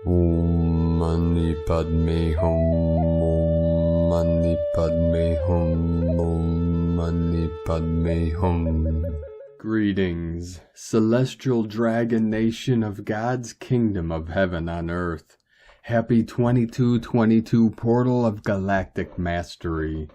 Om Mani Padme Hum, Om Mani Padme Hum, Om Mani Padme Hum. Greetings, celestial dragon nation of God's kingdom of heaven on earth. Happy 2222 portal of galactic mastery.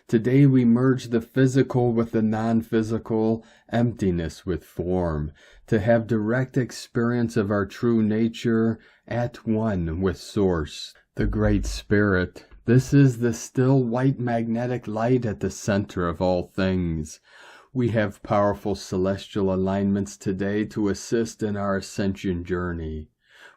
Today we merge the physical with the non-physical, emptiness with form, to have direct experience of our true nature at one with Source, the Great Spirit. This is the still white magnetic light at the center of all things. We have powerful celestial alignments today to assist in our ascension journey.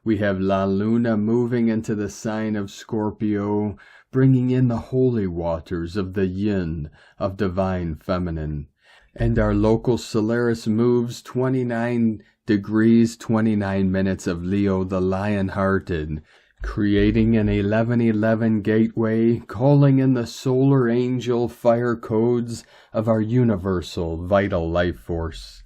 We have La Luna moving into the sign of Scorpio, bringing in the holy waters of the yin of divine feminine. And our local Solaris moves 29 degrees 29 minutes of Leo the lion-hearted, creating an 1111 gateway, calling in the solar angel fire codes of our universal vital life force.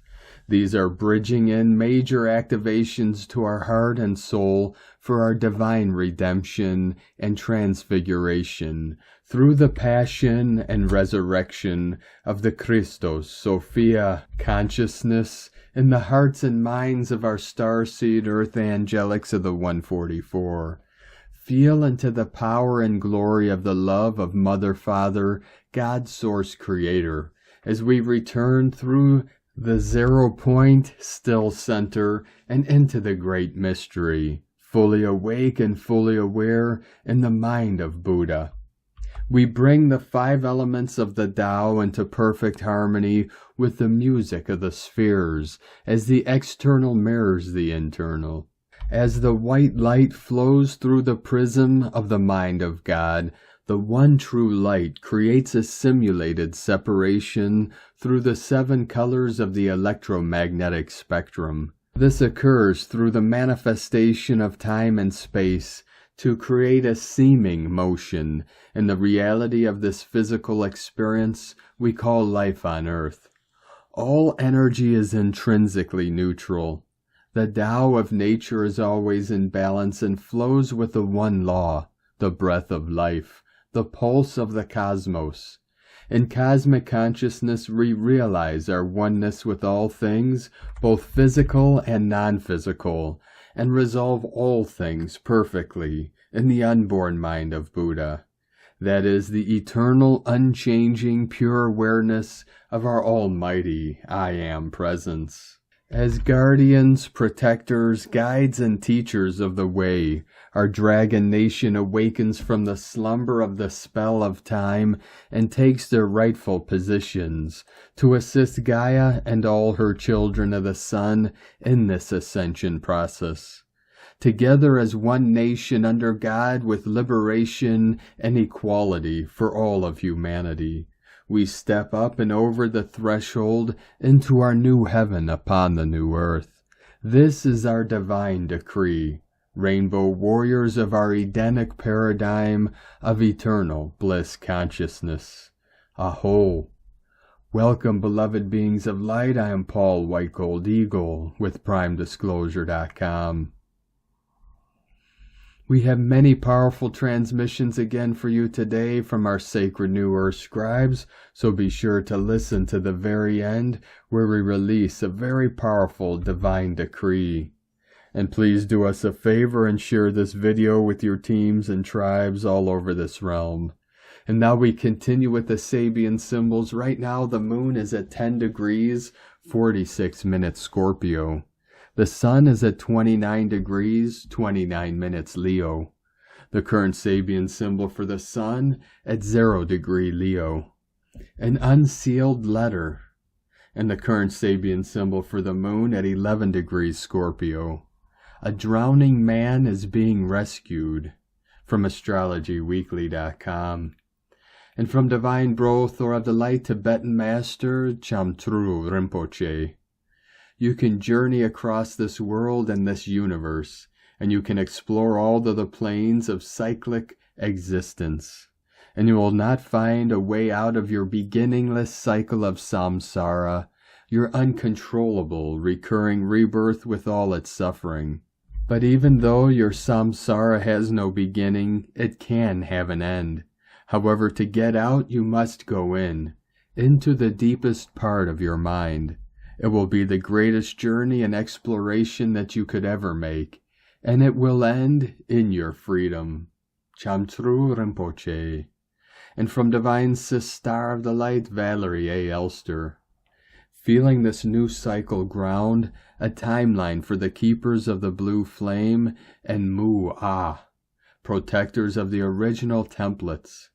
These are bridging in major activations to our heart and soul for our divine redemption and transfiguration through the passion and resurrection of the Christos Sophia consciousness in the hearts and minds of our starseed earth angelics of the 144. Feel into the power and glory of the love of Mother, Father, God, Source, Creator, as we return through the 0 point, still center, and into the great mystery, fully awake and fully aware in the mind of Buddha. We bring the 5 elements of the Tao into perfect harmony with the music of the spheres, as the external mirrors the internal. As the white light flows through the prism of the mind of God, the one true light creates a simulated separation through the 7 colors of the electromagnetic spectrum. This occurs through the manifestation of time and space to create a seeming motion in the reality of this physical experience we call life on earth. All energy is intrinsically neutral. The Tao of nature is always in balance and flows with the one law, the breath of life, the pulse of the cosmos. In cosmic consciousness, we realize our oneness with all things, both physical and non-physical, and resolve all things perfectly in the unborn mind of Buddha. That is the eternal, unchanging, pure awareness of our almighty I Am presence. As guardians, protectors, guides, and teachers of the way, our dragon nation awakens from the slumber of the spell of time and takes their rightful positions to assist Gaia and all her children of the sun in this ascension process. Together as one nation under God with liberation and equality for all of humanity, we step up and over the threshold into our new heaven upon the new earth. This is our divine decree, rainbow warriors of our Edenic paradigm of eternal bliss consciousness. Aho! Welcome, beloved beings of light. I am Paul White Gold Eagle with PrimeDisclosure.com. We have many powerful transmissions again for you today from our sacred New Earth scribes, so be sure to listen to the very end where we release a very powerful divine decree. And please do us a favor and share this video with your teams and tribes all over this realm. And now we continue with the Sabian symbols. Right now the moon is at 10 degrees, 46 minutes Scorpio. The sun is at 29 degrees, 29 minutes Leo. The current Sabian symbol for the sun at 0 degree Leo. An unsealed letter. And the current Sabian symbol for the moon at 11 degrees Scorpio. A drowning man is being rescued. From astrologyweekly.com. And from Divine Bro Thor of the Light Tibetan Master Chamtru Rinpoche. You can journey across this world and this universe, and you can explore all of the planes of cyclic existence, and you will not find a way out of your beginningless cycle of samsara, your uncontrollable recurring rebirth with all its suffering. But even though your samsara has no beginning, it can have an end. However, to get out, you must go into the deepest part of your mind. It will be the greatest journey and exploration that you could ever make, and it will end in your freedom. Chamtru Rinpoche. And from Divine Sister of the Light, Valerie A. Elster. Feeling this new cycle ground, a timeline for the keepers of the blue flame and Mu-Ah, protectors of the original templates.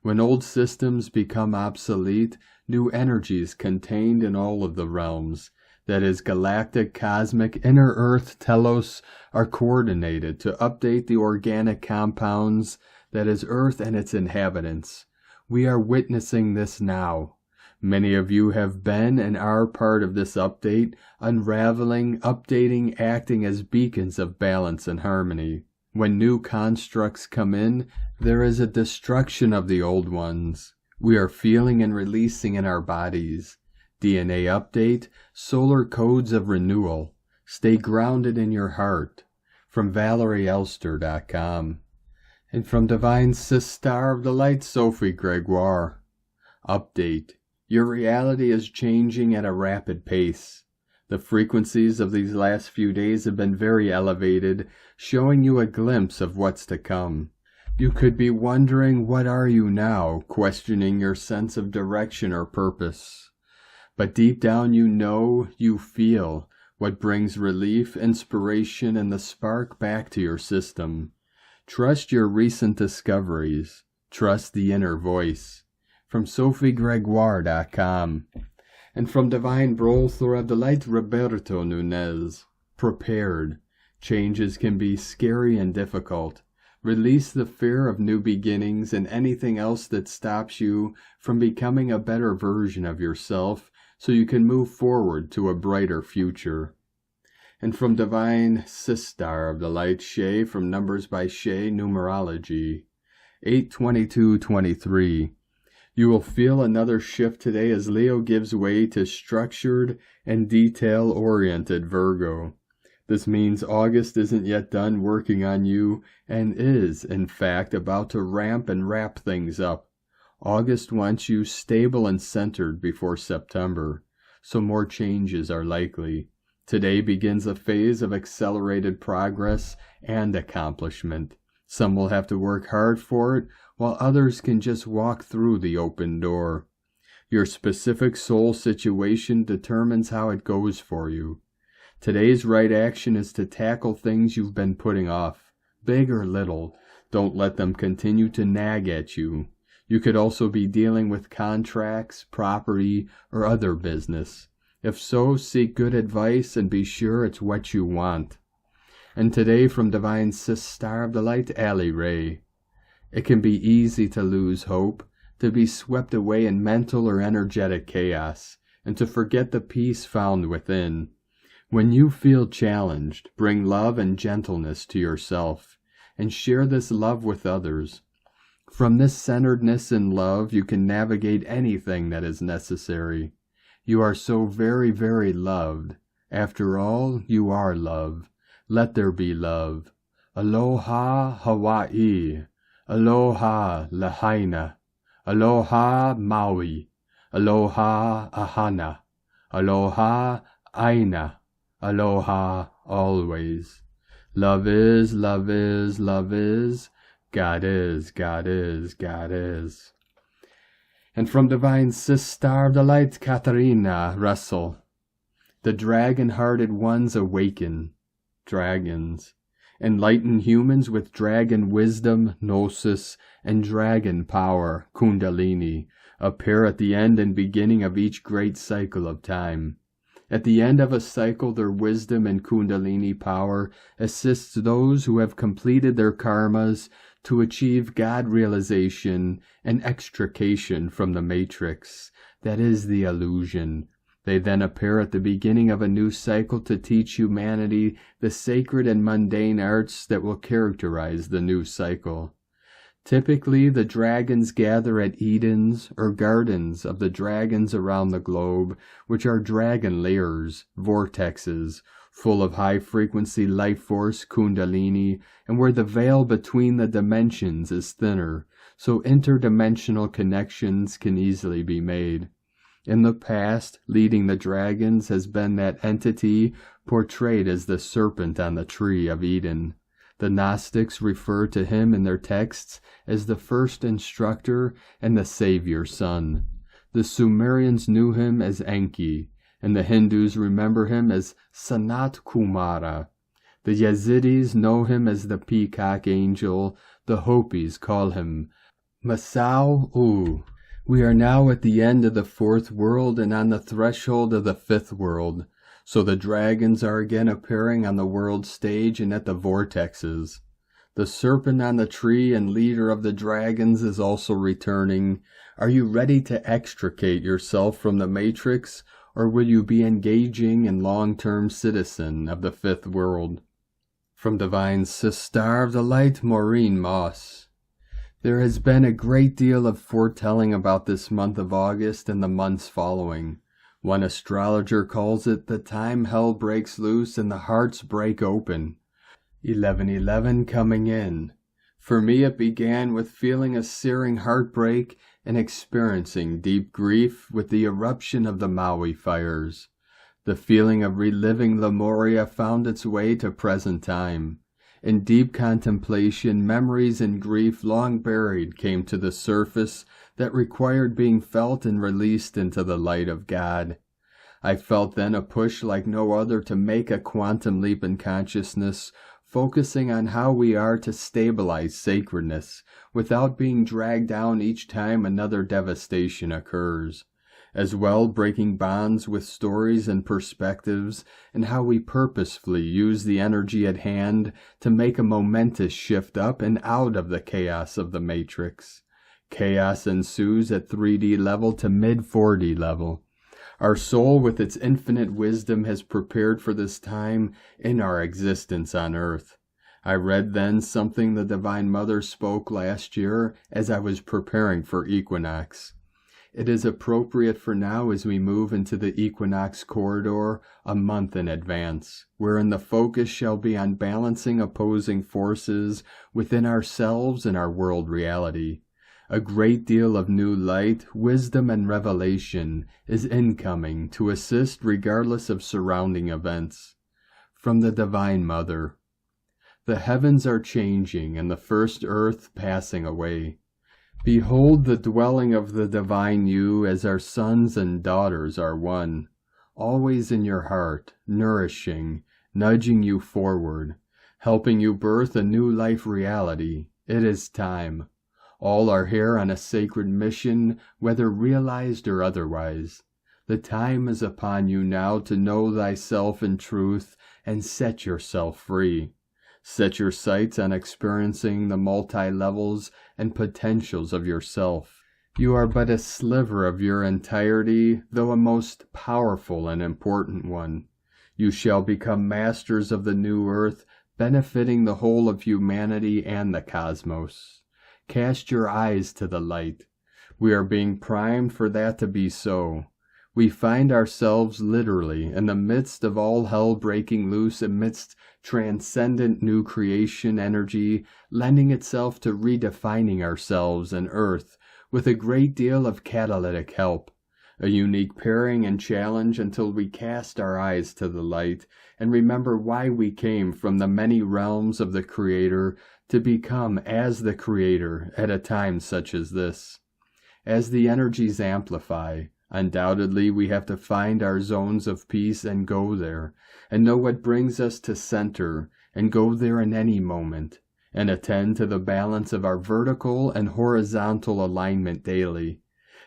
When old systems become obsolete, new energies contained in all of the realms, that is galactic, cosmic, inner earth, telos, are coordinated to update the organic compounds, that is earth and its inhabitants. We are witnessing this now. Many of you have been and are part of this update, unraveling, updating, acting as beacons of balance and harmony. When new constructs come in, there is a destruction of the old ones. We are feeling and releasing in our bodies. DNA update, solar codes of renewal. Stay grounded in your heart. From ValerieElster.com. And from Divine Sister of the Light, Sophie Gregoire. Update. Your reality is changing at a rapid pace. The frequencies of these last few days have been very elevated, showing you a glimpse of what's to come. You could be wondering, what are you now, questioning your sense of direction or purpose. But deep down you know, you feel, what brings relief, inspiration, and the spark back to your system. Trust your recent discoveries. Trust the inner voice. From SophieGregoire.com. And from Divine Brother of the Light, Roberto Nunez. Prepared. Changes can be scary and difficult. Release the fear of new beginnings and anything else that stops you from becoming a better version of yourself so you can move forward to a brighter future. And from Divine Sister of the Light, Shay, from Numbers by Shay, Numerology. 8/22/23. You will feel another shift today as Leo gives way to structured and detail-oriented Virgo. This means August isn't yet done working on you and is, in fact, about to ramp and wrap things up. August wants you stable and centered before September, so more changes are likely. Today begins a phase of accelerated progress and accomplishment. Some will have to work hard for it, while others can just walk through the open door. Your specific soul situation determines how it goes for you. Today's right action is to tackle things you've been putting off, big or little. Don't let them continue to nag at you. You could also be dealing with contracts, property, or other business. If so, seek good advice and be sure it's what you want. And today from Divine Sister of the Light, Allie Ray. It can be easy to lose hope, to be swept away in mental or energetic chaos, and to forget the peace found within. When you feel challenged, bring love and gentleness to yourself, and share this love with others. From this centeredness in love, you can navigate anything that is necessary. You are so very, very loved. After all, you are love. Let there be love. Aloha Hawaii. Aloha Lahaina. Aloha Maui. Aloha Ahana. Aloha Aina. Aloha always. Love is, love is, love is. God is, God is, God is. And from Divine Sister of the Light, Katarina Russell. The dragon-hearted ones awaken. Dragons. Enlighten humans with dragon wisdom, gnosis, and dragon power, kundalini, appear at the end and beginning of each great cycle of time. At the end of a cycle, their wisdom and kundalini power assists those who have completed their karmas to achieve God realization and extrication from the matrix, that is the illusion. They then appear at the beginning of a new cycle to teach humanity the sacred and mundane arts that will characterize the new cycle. Typically, the dragons gather at Edens or gardens of the dragons around the globe, which are dragon lairs, vortexes, full of high-frequency life force, kundalini, and where the veil between the dimensions is thinner, so interdimensional connections can easily be made. In the past, leading the dragons has been that entity portrayed as the serpent on the tree of Eden. The Gnostics refer to him in their texts as the first instructor and the Savior's son. The Sumerians knew him as Enki, and the Hindus remember him as Sanat Kumara. The Yazidis know him as the peacock angel. The Hopis call him Masau-U. We are now at the end of the fourth world and on the threshold of the fifth world. So the dragons are again appearing on the world stage and at the vortexes. The serpent on the tree and leader of the dragons is also returning. Are you ready to extricate yourself from the matrix, or will you be engaging in long-term citizen of the fifth world? From Divine Sister of the Light, Maureen Moss. There has been a great deal of foretelling about this month of August and the months following. One astrologer calls it the time hell breaks loose and the hearts break open. 11/11 coming in. For me it began with feeling a searing heartbreak and experiencing deep grief with the eruption of the Maui fires. The feeling of reliving Lemuria found its way to present time. In deep contemplation, memories and grief long buried came to the surface that required being felt and released into the light of God. I felt then a push like no other to make a quantum leap in consciousness, focusing on how we are to stabilize sacredness without being dragged down each time another devastation occurs. As well, breaking bonds with stories and perspectives, and how we purposefully use the energy at hand to make a momentous shift up and out of the chaos of the matrix. Chaos ensues at 3D level to mid-4D level. Our soul with its infinite wisdom has prepared for this time in our existence on earth. I read then something the Divine Mother spoke last year as I was preparing for equinox. It is appropriate for now as we move into the equinox corridor a month in advance, wherein the focus shall be on balancing opposing forces within ourselves and our world reality. A great deal of new light, wisdom, and revelation is incoming to assist regardless of surrounding events. From the Divine Mother. The heavens are changing and the first earth passing away. Behold the dwelling of the divine you as our sons and daughters are one, always in your heart, nourishing, nudging you forward, helping you birth a new life reality. It is time. All are here on a sacred mission, whether realized or otherwise. The time is upon you now to know thyself in truth and set yourself free. Set your sights on experiencing the multi-levels and potentials of yourself. You are but a sliver of your entirety, though a most powerful and important one. You shall become masters of the new earth, benefiting the whole of humanity and the cosmos. Cast your eyes to the light. We are being primed for that to be so. We find ourselves literally in the midst of all hell breaking loose amidst transcendent new creation energy, lending itself to redefining ourselves and earth with a great deal of catalytic help. A unique pairing and challenge until we cast our eyes to the light and remember why we came from the many realms of the Creator to become as the Creator at a time such as this. As the energies amplify, undoubtedly we have to find our zones of peace and go there, and know what brings us to center, and go there in any moment, and attend to the balance of our vertical and horizontal alignment daily.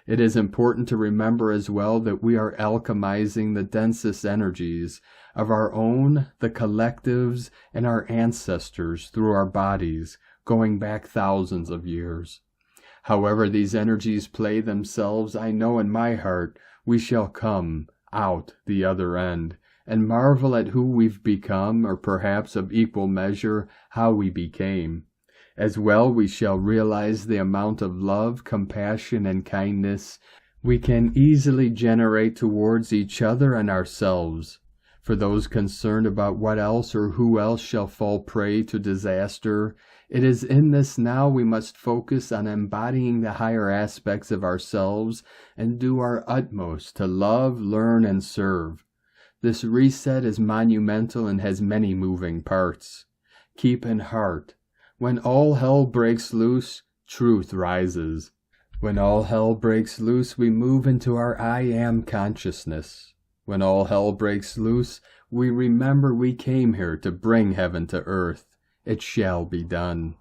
It is important to remember as well that we are alchemizing the densest energies of our own, the collectives, and our ancestors through our bodies, going back thousands of years. However these energies play themselves, I know in my heart we shall come out the other end, and marvel at who we've become, or perhaps of equal measure how we became. As well we shall realize the amount of love, compassion, and kindness we can easily generate towards each other and ourselves. For those concerned about what else or who else shall fall prey to disaster, it is in this now we must focus on embodying the higher aspects of ourselves and do our utmost to love, learn, and serve. This reset is monumental and has many moving parts. Keep in heart, when all hell breaks loose, truth rises. When all hell breaks loose, we move into our I am consciousness. When all hell breaks loose, we remember we came here to bring heaven to earth. It shall be done.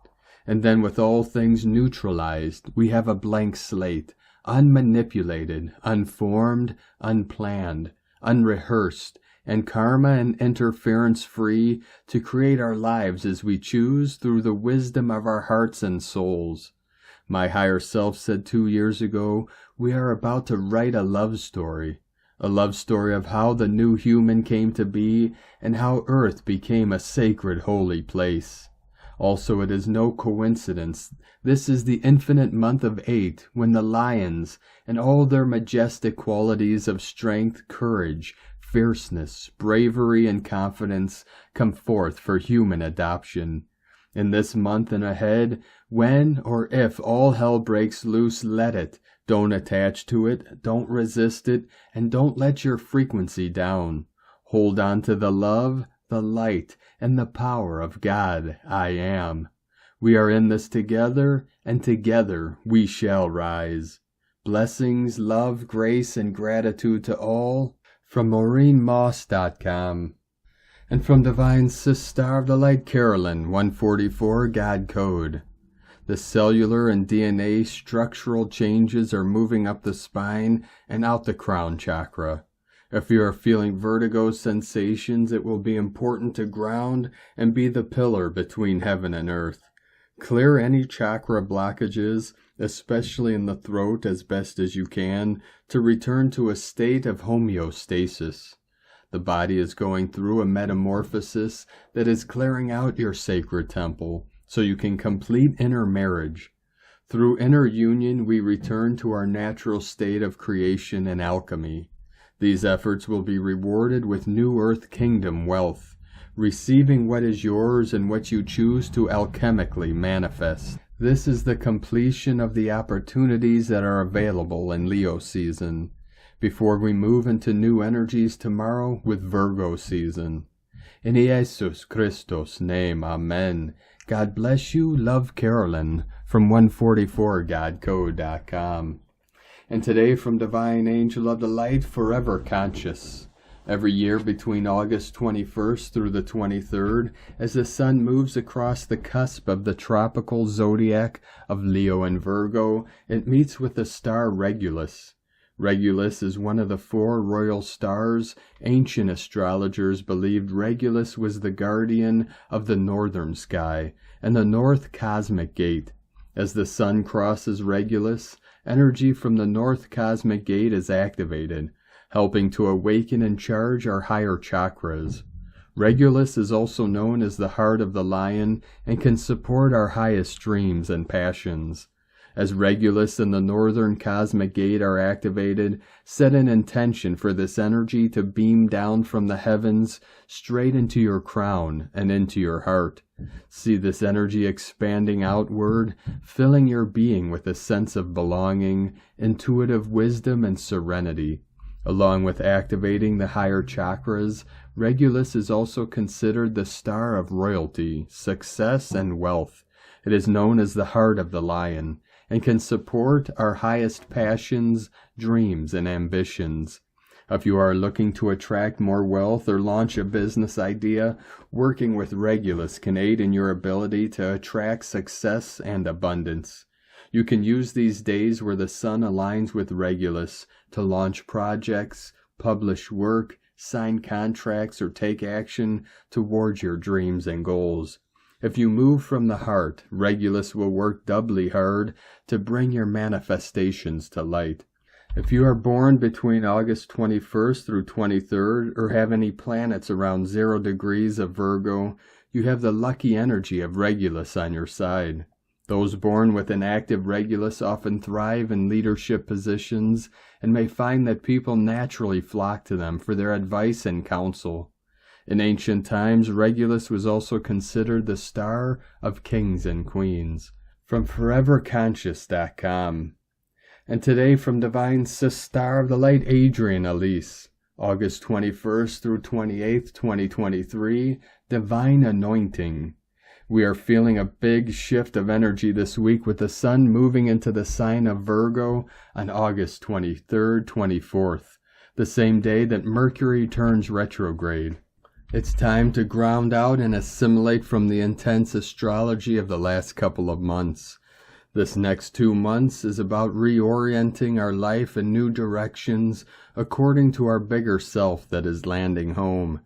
And then with all things neutralized, we have a blank slate, unmanipulated, unformed, unplanned, unrehearsed, and karma and interference free to create our lives as we choose through the wisdom of our hearts and souls. My higher self said 2 years ago, we are about to write a love story of how the new human came to be and how earth became a sacred holy place. Also, it is no coincidence. This is the infinite month of 8, when the lions and all their majestic qualities of strength, courage, fierceness, bravery, and confidence come forth for human adoption. In this month and ahead, when or if all hell breaks loose, let it. Don't attach to it, don't resist it, and don't let your frequency down. Hold on to the love, the light, and the power of God, I am. We are in this together, and together we shall rise. Blessings, love, grace, and gratitude to all, from MaureenMoss.com. And from Divine Sister of the Light Carolyn, 144 God Code. The cellular and DNA structural changes are moving up the spine and out the crown chakra. If you are feeling vertigo sensations, it will be important to ground and be the pillar between heaven and earth. Clear any chakra blockages, especially in the throat, as best as you can, to return to a state of homeostasis. The body is going through a metamorphosis that is clearing out your sacred temple, so you can complete inner marriage. Through inner union, we return to our natural state of creation and alchemy. These efforts will be rewarded with new earth kingdom wealth, receiving what is yours and what you choose to alchemically manifest. This is the completion of the opportunities that are available in Leo season, before we move into new energies tomorrow with Virgo season. In Jesus Christos' name, Amen. God bless you. Love, Carolyn, from 144godcode.com. And today from Divine Angel of the Light, Forever Conscious. Every year between August 21st through the 23rd, as the sun moves across the cusp of the tropical zodiac of Leo and Virgo, it meets with the star Regulus. Regulus is one of the 4 royal stars. Ancient astrologers believed Regulus was the guardian of the northern sky and the north cosmic gate. As the sun crosses Regulus, energy from the north cosmic gate is activated, helping to awaken and charge our higher chakras. Regulus is also known as the heart of the lion and can support our highest dreams and passions. As Regulus and the northern cosmic gate are activated, set an intention for this energy to beam down from the heavens straight into your crown and into your heart. See this energy expanding outward, filling your being with a sense of belonging, intuitive wisdom, and serenity. Along with activating the higher chakras, Regulus is also considered the star of royalty, success, and wealth. It is known as the heart of the lion, and can support our highest passions, dreams, and ambitions. If you are looking to attract more wealth or launch a business idea, working with Regulus can aid in your ability to attract success and abundance. You can use these days where the sun aligns with Regulus to launch projects, publish work, sign contracts, or take action towards your dreams and goals. If you move from the heart, Regulus will work doubly hard to bring your manifestations to light. If you are born between August 21st through 23rd or have any planets around 0 degrees of Virgo, you have the lucky energy of Regulus on your side. Those born with an active Regulus often thrive in leadership positions and may find that people naturally flock to them for their advice and counsel. In ancient times, Regulus was also considered the star of kings and queens. From foreverconscious.com. And today from Divine Star of the Light, Adrian Elise, August 21st through 28th, 2023, Divine Anointing. We are feeling a big shift of energy this week with the Sun moving into the sign of Virgo on August 23rd, 24th, the same day that Mercury turns retrograde. It's time to ground out and assimilate from the intense astrology of the last couple of months. This next 2 months is about reorienting our life in new directions according to our bigger self that is landing home.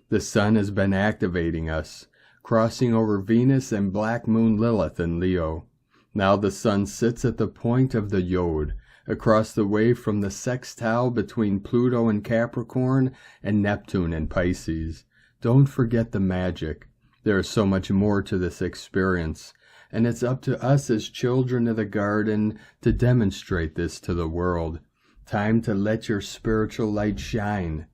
The Sun has been activating us, crossing over Venus and Black Moon Lilith in Leo. Now the Sun sits at the point of the Yod, across the way from the sextile between Pluto and Capricorn and Neptune and Pisces. Don't forget the magic. There is so much more to this experience, and it's up to us as children of the garden to demonstrate this to the world. Time to let your spiritual light shine.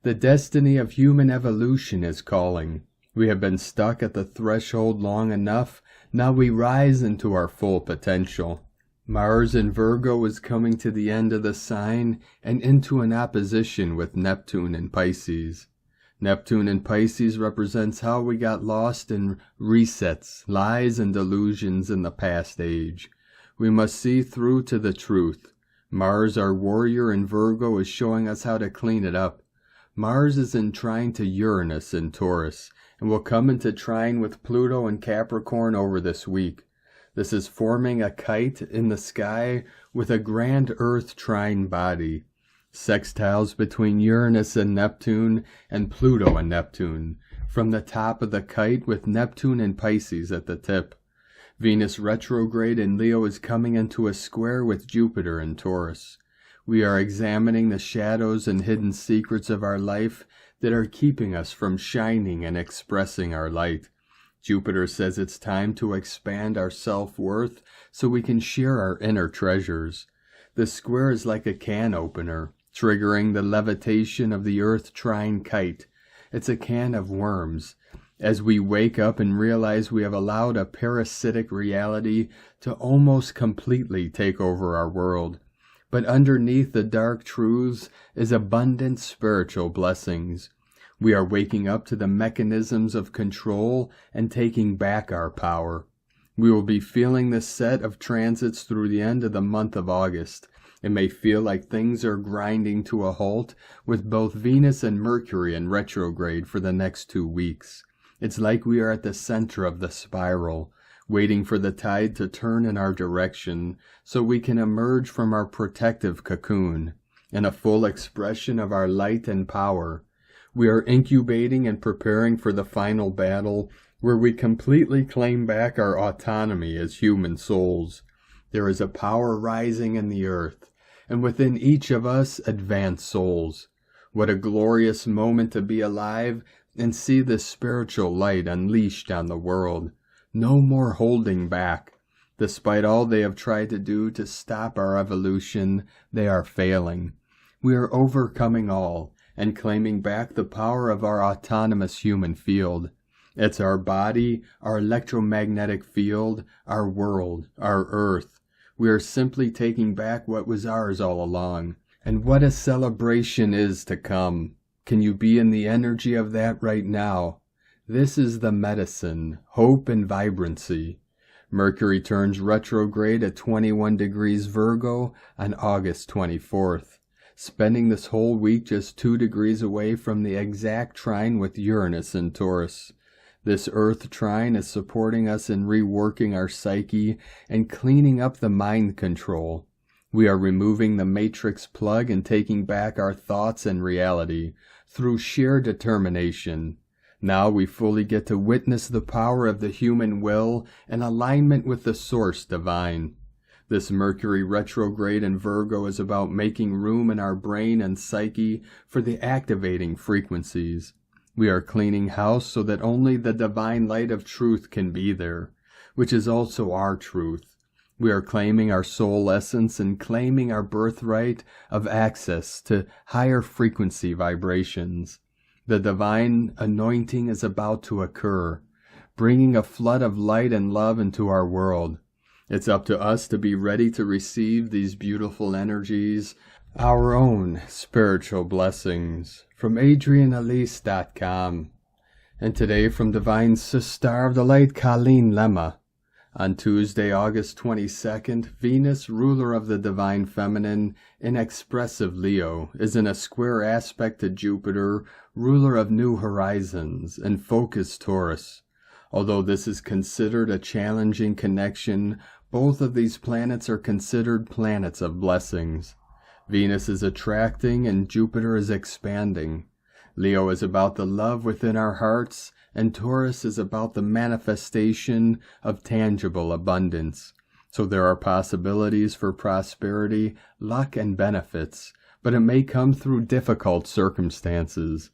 The destiny of human evolution is calling. We have been stuck at the threshold long enough. Now we rise into our full potential. Mars in Virgo is coming to the end of the sign and into an opposition with Neptune in Pisces. Neptune in Pisces represents how we got lost in resets, lies, and delusions in the past age. We must see through to the truth. Mars, our warrior in Virgo, is showing us how to clean it up. Mars is in trine to Uranus in Taurus, and will come into trine with Pluto and Capricorn over this week. This is forming a kite in the sky with a grand Earth trine body. Sextiles between Uranus and Neptune and Pluto and Neptune, from the top of the kite with Neptune and Pisces at the tip. Venus retrograde in Leo is coming into a square with Jupiter in Taurus. We are examining the shadows and hidden secrets of our life that are keeping us from shining and expressing our light. Jupiter says it's time to expand our self-worth so we can share our inner treasures. The square is like a can opener, triggering the levitation of the Earth trine kite. It's a can of worms. As we wake up and realize we have allowed a parasitic reality to almost completely take over our world. But underneath the dark truths is abundant spiritual blessings. We are waking up to the mechanisms of control and taking back our power. We will be feeling this set of transits through the end of the month of August. It may feel like things are grinding to a halt with both Venus and Mercury in retrograde for the next 2 weeks. It's like we are at the center of the spiral, waiting for the tide to turn in our direction so we can emerge from our protective cocoon in a full expression of our light and power. We are incubating and preparing for the final battle where we completely claim back our autonomy as human souls. There is a power rising in the earth, and within each of us advanced souls. What a glorious moment to be alive and see this spiritual light unleashed on the world. No more holding back. Despite all they have tried to do to stop our evolution, they are failing. We are overcoming all and claiming back the power of our autonomous human field. It's our body, our electromagnetic field, our world, our earth. We are simply taking back what was ours all along. And what a celebration is to come. Can you be in the energy of that right now? This is the medicine, hope and vibrancy. Mercury turns retrograde at 21 degrees Virgo on August 24th, spending this whole week just 2 degrees away from the exact trine with Uranus in Taurus. This Earth trine is supporting us in reworking our psyche and cleaning up the mind control. We are removing the matrix plug and taking back our thoughts and reality through sheer determination. Now we fully get to witness the power of the human will in alignment with the source divine. This Mercury retrograde in Virgo is about making room in our brain and psyche for the activating frequencies. We are cleaning house so that only the divine light of truth can be there, which is also our truth. We are claiming our soul essence and claiming our birthright of access to higher frequency vibrations. The divine anointing is about to occur, bringing a flood of light and love into our world. It's up to us to be ready to receive these beautiful energies, our own spiritual blessings. From AdrianElise.com. And today from Divine Sister of the Light, Colleen Lemma. On Tuesday, August 22nd, Venus, ruler of the Divine Feminine, in expressive Leo, is in a square aspect to Jupiter, ruler of New Horizons, and focused Taurus. Although this is considered a challenging connection, both of these planets are considered planets of blessings. Venus is attracting and Jupiter is expanding. Leo is about the love within our hearts, and Taurus is about the manifestation of tangible abundance. So there are possibilities for prosperity, luck, and benefits, but it may come through difficult circumstances.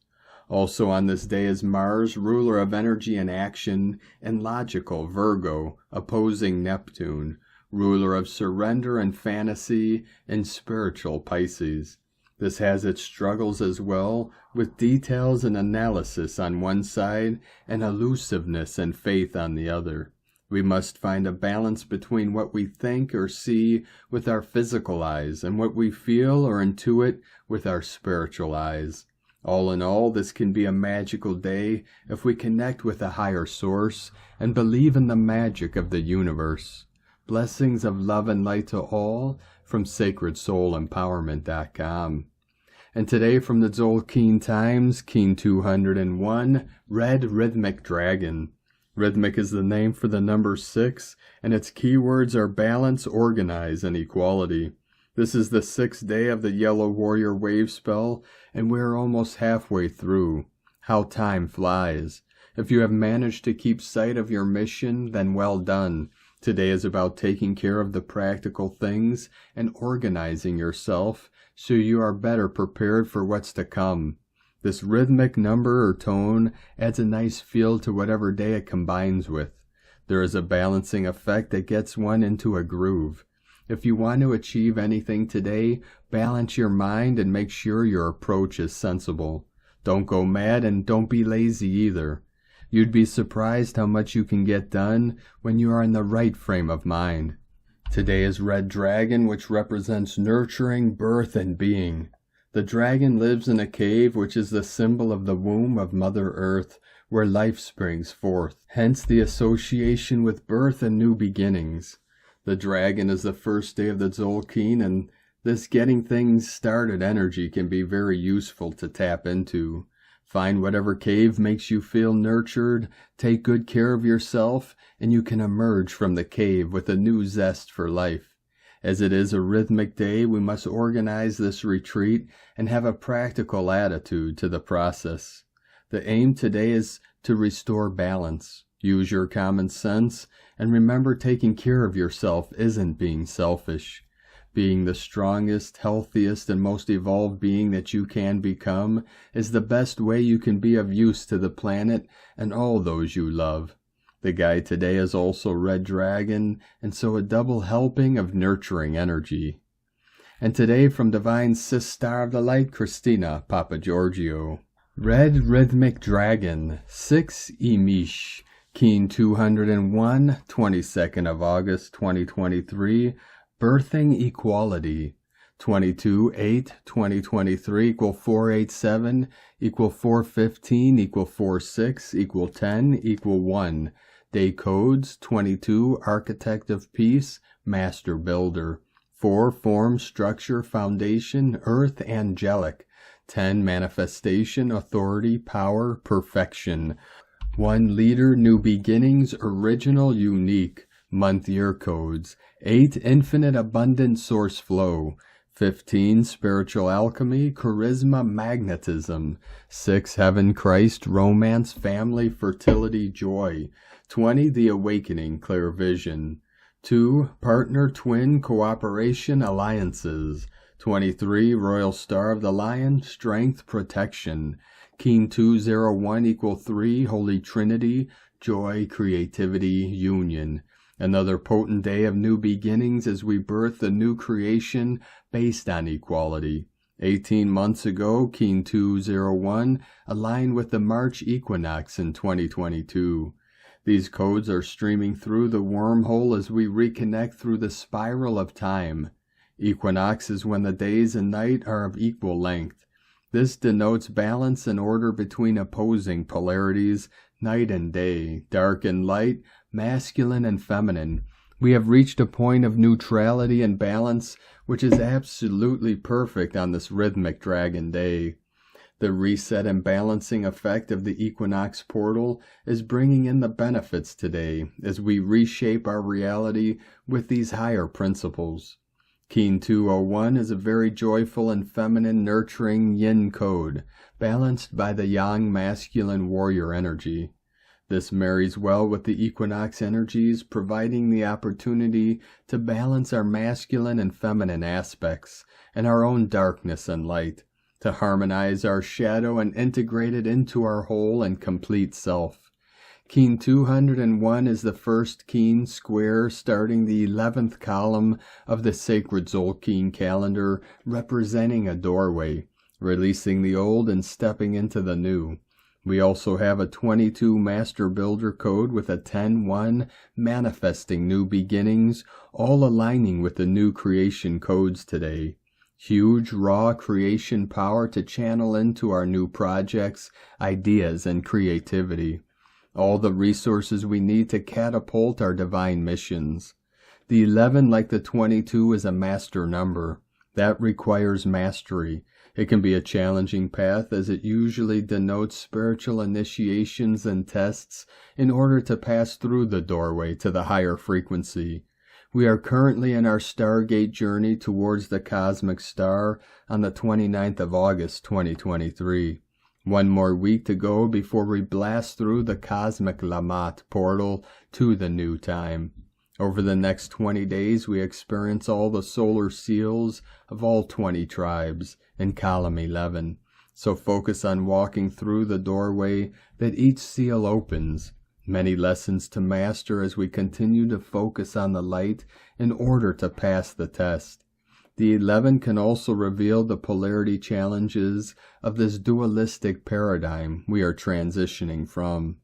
Also on this day is Mars, ruler of energy and action, and logical Virgo, opposing Neptune, ruler of surrender and fantasy, and spiritual Pisces. This has its struggles as well, with details and analysis on one side and elusiveness and faith on the other. We must find a balance between what we think or see with our physical eyes and what we feel or intuit with our spiritual eyes. All in all, this can be a magical day if we connect with a higher source and believe in the magic of the universe. Blessings of love and light to all from SacredSoulEmpowerment.com. And today from the Tzolk'in Times, Keen 201, Red Rhythmic Dragon. Rhythmic is the name for the number 6, and its keywords are balance, organize, and equality. This is the 6th day of the Yellow Warrior wave spell, and we're almost halfway through. How time flies. If you have managed to keep sight of your mission, then well done. Today is about taking care of the practical things and organizing yourself so you are better prepared for what's to come. This rhythmic number or tone adds a nice feel to whatever day it combines with. There is a balancing effect that gets one into a groove. If you want to achieve anything today, balance your mind and make sure your approach is sensible. Don't go mad and don't be lazy either. You'd be surprised how much you can get done when you are in the right frame of mind. Today is Red Dragon, which represents nurturing, birth, and being. The dragon lives in a cave, which is the symbol of the womb of Mother Earth, where life springs forth, hence the association with birth and new beginnings. The dragon is the first day of the Tzolk'in, and this getting things started energy can be very useful to tap into. Find whatever cave makes you feel nurtured, take good care of yourself, and you can emerge from the cave with a new zest for life. As it is a rhythmic day, we must organize this retreat and have a practical attitude to the process. The aim today is to restore balance. Use your common sense, and remember taking care of yourself isn't being selfish. Being the strongest, healthiest, and most evolved being that you can become is the best way you can be of use to the planet and all those you love. The guide today is also Red Dragon, and so a double helping of nurturing energy. And today from Divine Sister of the Light, Christina Papagiorgio. Red Rhythmic Dragon, 6 Imish, Keen 201, 22nd of August 2023, Birthing Equality, 22/8/2023 = 487 = 415 = 46 = 10 = 1. Day codes 22 Architect of Peace, Master Builder, 4 Form, Structure, Foundation, Earth, Angelic, 10 Manifestation, Authority, Power, Perfection, 1 Leader, New Beginnings, Original, Unique. Month year codes 8 Infinite Abundant Source Flow, 15 Spiritual Alchemy, Charisma, Magnetism, 6 Heaven, Christ, Romance, Family, Fertility, Joy, 20 The Awakening, Clear Vision, 2 Partner, Twin, Cooperation, Alliances, 23 Royal Star of the Lion, Strength, Protection, Keen 201 = 3 Holy Trinity, Joy, Creativity, Union. Another potent day of new beginnings as we birth a new creation based on equality. 18 months ago, Keen 201 aligned with the March equinox in 2022. These codes are streaming through the wormhole as we reconnect through the spiral of time. Equinox is when the days and night are of equal length. This denotes balance and order between opposing polarities, night and day, dark and light, masculine and feminine. We have reached a point of neutrality and balance, which is absolutely perfect on this rhythmic dragon day. The reset and balancing effect of the equinox portal is bringing in the benefits today as we reshape our reality with these higher principles. Keen 201 is a very joyful and feminine, nurturing yin code, balanced by the yang masculine warrior energy. This marries well with the equinox energies, providing the opportunity to balance our masculine and feminine aspects and our own darkness and light, to harmonize our shadow and integrate it into our whole and complete self. Keen 201 is the first Keen square starting the 11th column of the sacred Tzolk'in calendar, representing a doorway, releasing the old and stepping into the new. We also have a 22 Master Builder code with a 10-1 manifesting new beginnings, all aligning with the new creation codes today. Huge raw creation power to channel into our new projects, ideas, and creativity. All the resources we need to catapult our divine missions. The 11, like the 22, is a master number. That requires mastery. It can be a challenging path as it usually denotes spiritual initiations and tests in order to pass through the doorway to the higher frequency. We are currently in our Stargate journey towards the cosmic star on the 29th of August 2023. One more week to go before we blast through the cosmic Lamat portal to the new time. Over the next 20 days, we experience all the solar seals of all 20 tribes in column 11. So focus on walking through the doorway that each seal opens. Many lessons to master as we continue to focus on the light in order to pass the test. The 11 can also reveal the polarity challenges of this dualistic paradigm we are transitioning from.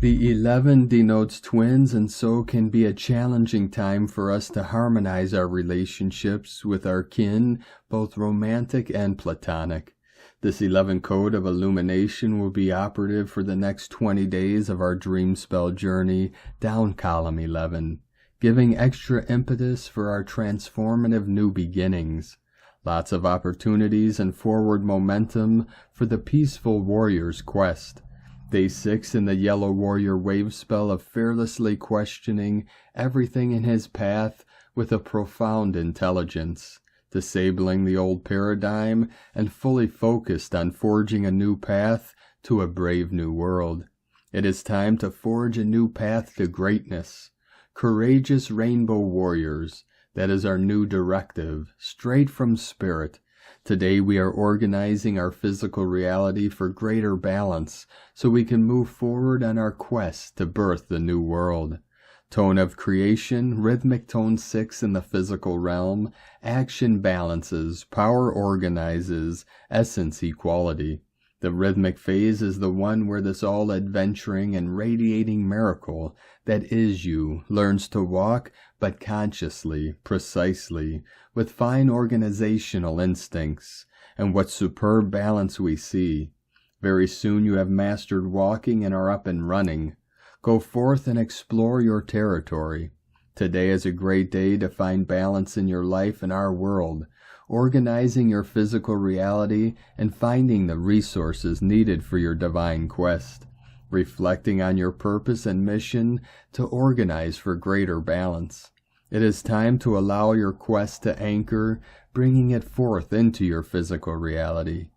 The 11 denotes twins, and so can be a challenging time for us to harmonize our relationships with our kin, both romantic and platonic. This 11 code of illumination will be operative for the next 20 days of our dream spell journey down column 11, giving extra impetus for our transformative new beginnings. Lots of opportunities and forward momentum for the peaceful warrior's quest. Day 6 in the Yellow Warrior wave spell of fearlessly questioning everything in his path with a profound intelligence, disabling the old paradigm and fully focused on forging a new path to a brave new world. It is time to forge a new path to greatness. Courageous rainbow warriors, that is our new directive, straight from spirit. Today we are organizing our physical reality for greater balance so we can move forward on our quest to birth the new world. Tone of creation, rhythmic tone 6 in the physical realm, action balances, power organizes, essence equality. The rhythmic phase is the one where this all-adventuring and radiating miracle that is you learns to walk, but consciously, precisely, with fine organizational instincts, and what superb balance we see. Very soon you have mastered walking and are up and running. Go forth and explore your territory. Today is a great day to find balance in your life and our world, organizing your physical reality and finding the resources needed for your divine quest, reflecting on your purpose and mission to organize for greater balance. It is time to allow your quest to anchor, bringing it forth into your physical reality.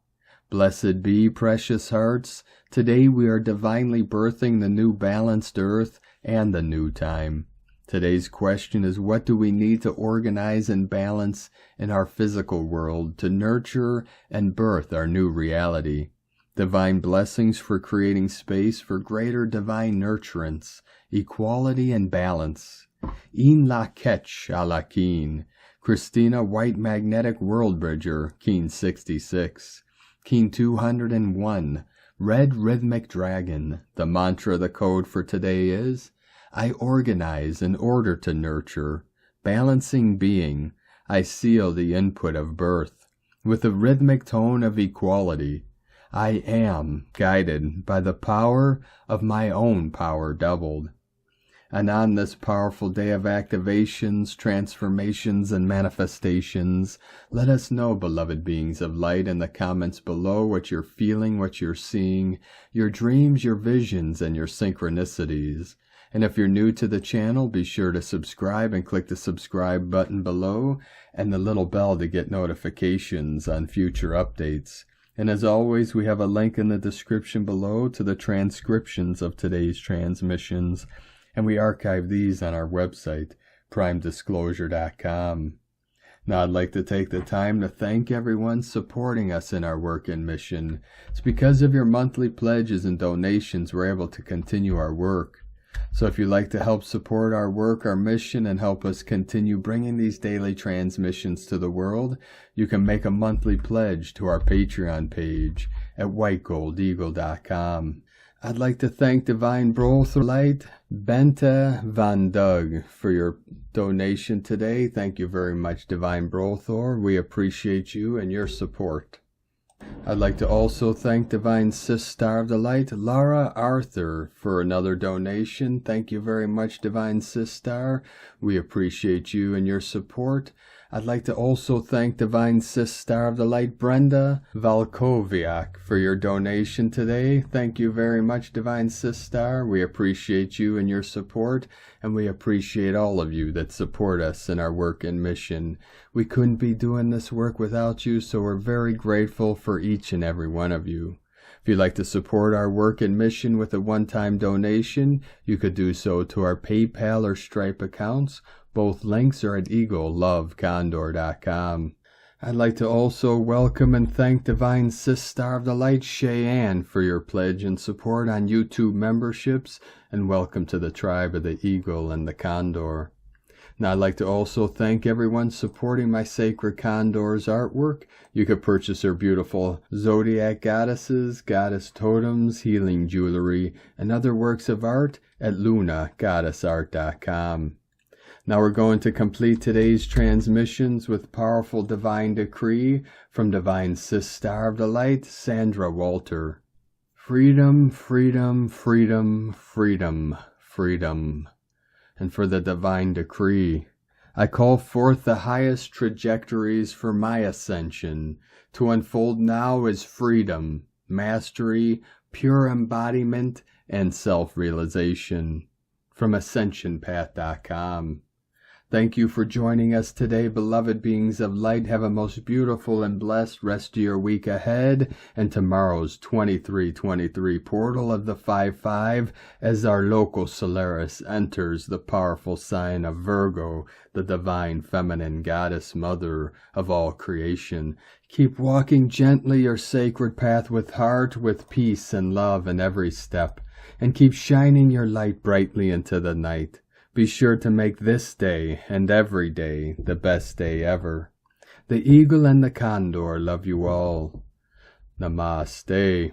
Blessed be, precious hearts, today we are divinely birthing the new balanced earth and the new time. Today's question is, what do we need to organize and balance in our physical world to nurture and birth our new reality? Divine blessings for creating space for greater divine nurturance, equality, and balance. In la ketch alakin, Christina White Magnetic World Bridger, Keen 66. Keen 201. Red Rhythmic Dragon. The mantra, the code for today is, I organize in order to nurture. Balancing being, I seal the input of birth. With a rhythmic tone of equality, I am guided by the power of my own power doubled. And on this powerful day of activations, transformations, and manifestations, let us know, beloved beings of light, in the comments below what you're feeling, what you're seeing, your dreams, your visions, and your synchronicities. And if you're new to the channel, be sure to subscribe and click the subscribe button below and the little bell to get notifications on future updates. And as always, we have a link in the description below to the transcriptions of today's transmissions, and we archive these on our website, primedisclosure.com. Now, I'd like to take the time to thank everyone supporting us in our work and mission. It's because of your monthly pledges and donations we're able to continue our work. So if you'd like to help support our work, our mission, and help us continue bringing these daily transmissions to the world, you can make a monthly pledge to our Patreon page at whitegoldeagle.com. I'd like to thank Divine Brotherlight, Bente V for your donation today. Thank you very much, Divine Brothor. We appreciate you and your support. I'd like to also thank Divine Sis Star of the Light, Lara Arthur, for another donation. Thank you very much, Divine Sis Star. We appreciate you and your support. I'd like to also thank Divine Sis Star of the Light, Brenda Valkoviak, for your donation today. Thank you very much, Divine Sis Star. We appreciate you and your support, and we appreciate all of you that support us in our work and mission. We couldn't be doing this work without you, so we're very grateful for each and every one of you. If you'd like to support our work and mission with a one-time donation, you could do so to our PayPal or Stripe accounts. Both links are at eaglelovecondor.com. I'd like to also welcome and thank Divine Sis Star of the Light, Shayann, for your pledge and support on YouTube memberships, and welcome to the tribe of the Eagle and the Condor. Now, I'd like to also thank everyone supporting my Sacred Condors artwork. You could purchase her beautiful zodiac goddesses, goddess totems, healing jewelry, and other works of art at lunagoddessart.com. Now we're going to complete today's transmissions with powerful divine decree from Divine Sis Star of the Light, Sandra Walter. Freedom, freedom, freedom, freedom, freedom. And for the divine decree, I call forth the highest trajectories for my ascension. To unfold now is freedom, mastery, pure embodiment, and self-realization. From ascensionpath.com. Thank you for joining us today, beloved beings of light. Have a most beautiful and blessed rest of your week ahead, and tomorrow's 2323 portal of the 5-5 as our local Solaris enters the powerful sign of Virgo, the divine feminine goddess mother of all creation. Keep walking gently your sacred path with heart, with peace and love in every step, and keep shining your light brightly into the night. Be sure to make this day and every day the best day ever. The Eagle and the Condor love you all. Namaste.